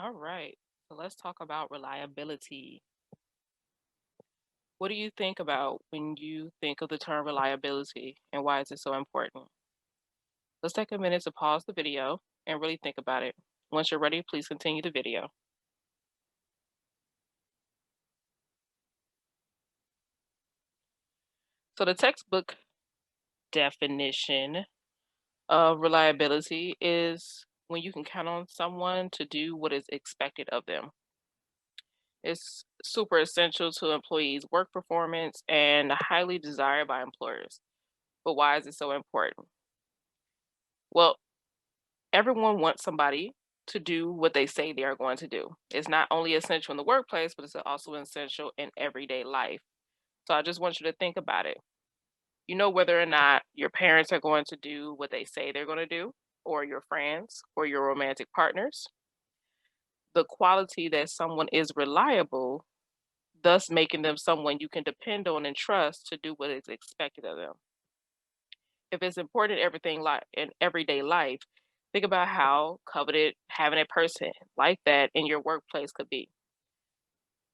All right. So let's talk about reliability. What do you think about when you think of the term reliability and why is it so important? Let's take a minute to pause the video and really think about it. Once you're ready, please continue the video. So, the textbook definition of reliability is when you can count on someone to do what is expected of them. It's super essential to employees' work performance and highly desired by employers. But why is it so important? Well, everyone wants somebody to do what they say they are going to do. It's not only essential in the workplace, but it's also essential in everyday life. So I just want you to think about it. You know whether or not your parents are going to do what they say they're going to do, or your friends, or your romantic partners. The quality that someone is reliable, thus making them someone you can depend on and trust to do what is expected of them. If it's important in everything like in everyday life, think about how coveted having a person like that in your workplace could be.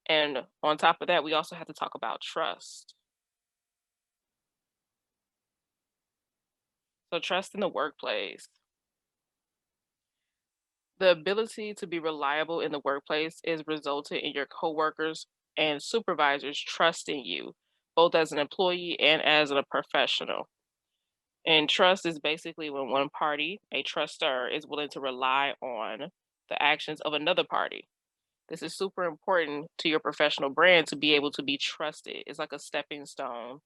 And on top of that, we also have to talk about trust. So trust in the workplace. The ability to be reliable in the workplace is resulted in your coworkers and supervisors trusting you, both as an employee and as a professional. And trust is basically when one party, a trustor, is willing to rely on the actions of another party. This is super important to your professional brand to be able to be trusted. It's like a stepping stone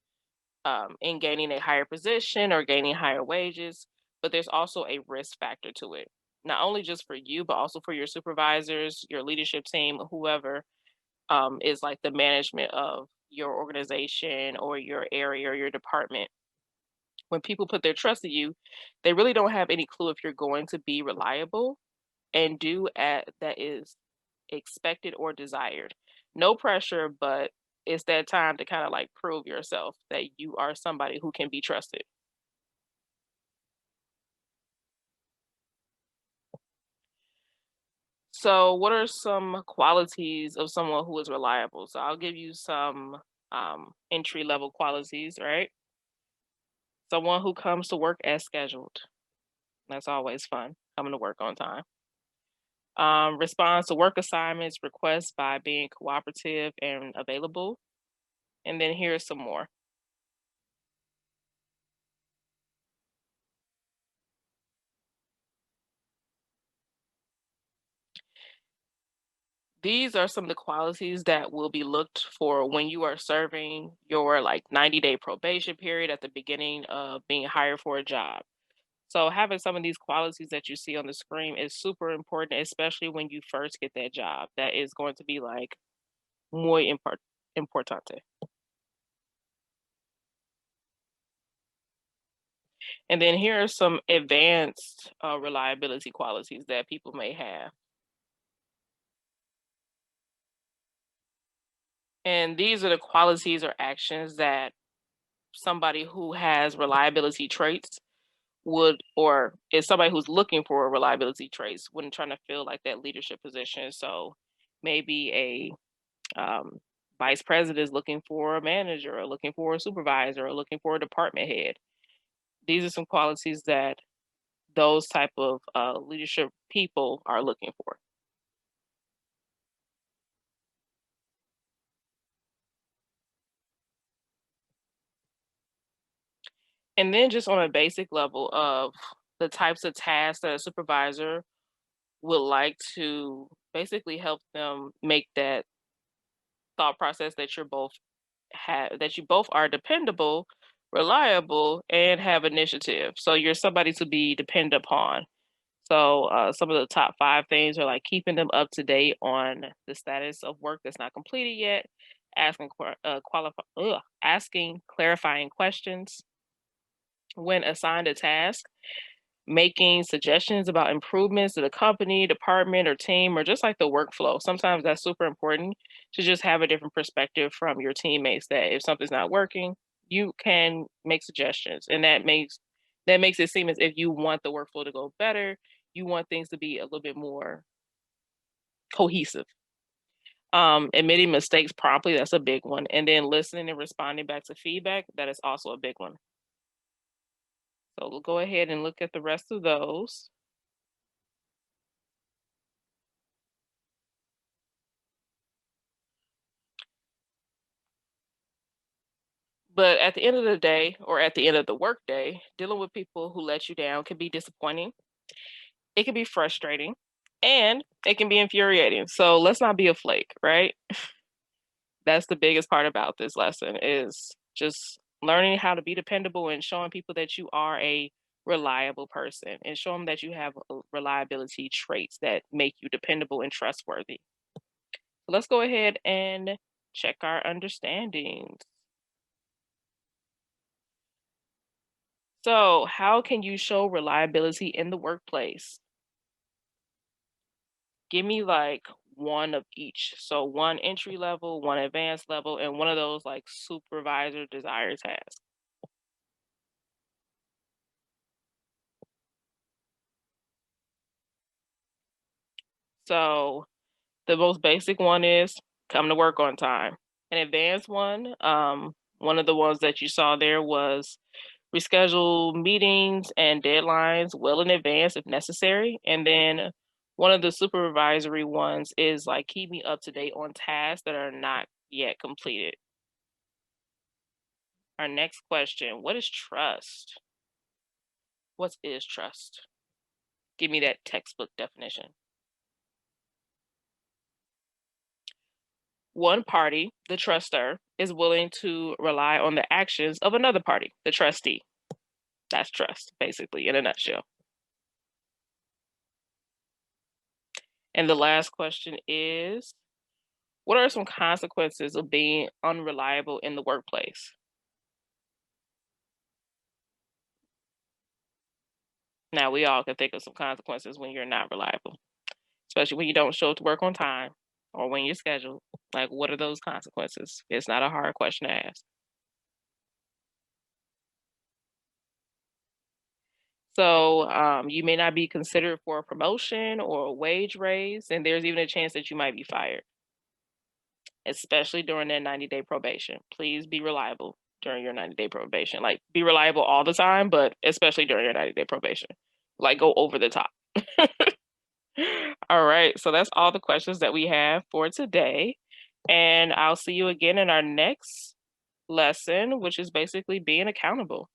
in gaining a higher position or gaining higher wages, but there's also a risk factor to it. Not only just for you, but also for your supervisors, your leadership team, whoever is like the management of your organization or your area or your department. When people put their trust in you, they really don't have any clue if you're going to be reliable and do at that is expected or desired. No pressure, but it's that time to kind of like prove yourself that you are somebody who can be trusted. So, what are some qualities of someone who is reliable? So, I'll give you some entry level qualities, right? Someone who comes to work as scheduled. That's always fun, coming to work on time. Responds to work assignments, requests by being cooperative and available. And then here's some more. These are some of the qualities that will be looked for when you are serving your like 90-day probation period at the beginning of being hired for a job. So having some of these qualities that you see on the screen is super important, especially when you first get that job. That is going to be like muy importante. And then here are some advanced reliability qualities that people may have. And these are the qualities or actions that somebody who has reliability traits would or is somebody who's looking for reliability traits when trying to fill like that leadership position. So maybe a vice president is looking for a manager or looking for a supervisor or looking for a department head. These are some qualities that those type of leadership people are looking for. And then just on a basic level of the types of tasks that a supervisor would like to basically help them make that thought process that you're both have that you both are dependable, reliable, and have initiative. So you're somebody to be depended upon. So some of the top five things are like keeping them up to date on the status of work that's not completed yet, asking clarifying questions when assigned a task, making suggestions about improvements to the company, department, or team, or just like the workflow. Sometimes that's super important to just have a different perspective from your teammates that if something's not working, you can make suggestions. And that makes it seem as if you want the workflow to go better. You want things to be a little bit more cohesive. Admitting mistakes promptly, that's a big one. And then listening and responding back to feedback, that is also a big one. So we'll go ahead and look at the rest of those. But at the end of the day, or at the end of the workday, dealing with people who let you down can be disappointing. It can be frustrating, and it can be infuriating. So let's not be a flake, right? That's the biggest part about this lesson is just learning how to be dependable and showing people that you are a reliable person and show them that you have reliability traits that make you dependable and trustworthy. So let's go ahead and check our understandings. So, how can you show reliability in the workplace? Give me like one of each. So, one entry level, one advanced level, and one of those like supervisor desired tasks. So, the most basic one is come to work on time. An advanced one of the ones that you saw there was reschedule meetings and deadlines well in advance if necessary. And then one of the supervisory ones is like keep me up to date on tasks that are not yet completed. Our next question, what is trust? What is trust? Give me that textbook definition. One party, the trustor, is willing to rely on the actions of another party, the trustee. That's trust, basically, in a nutshell. And the last question is, what are some consequences of being unreliable in the workplace? Now, we all can think of some consequences when you're not reliable, especially when you don't show up to work on time or when you're scheduled. Like, what are those consequences? It's not a hard question to ask. So, you may not be considered for a promotion or a wage raise, and there's even a chance that you might be fired, especially during that 90-day probation. Please be reliable during your 90-day probation. Like, be reliable all the time, but especially during your 90-day probation. Like, go over the top. All right. So, that's all the questions that we have for today. And I'll see you again in our next lesson, which is basically being accountable.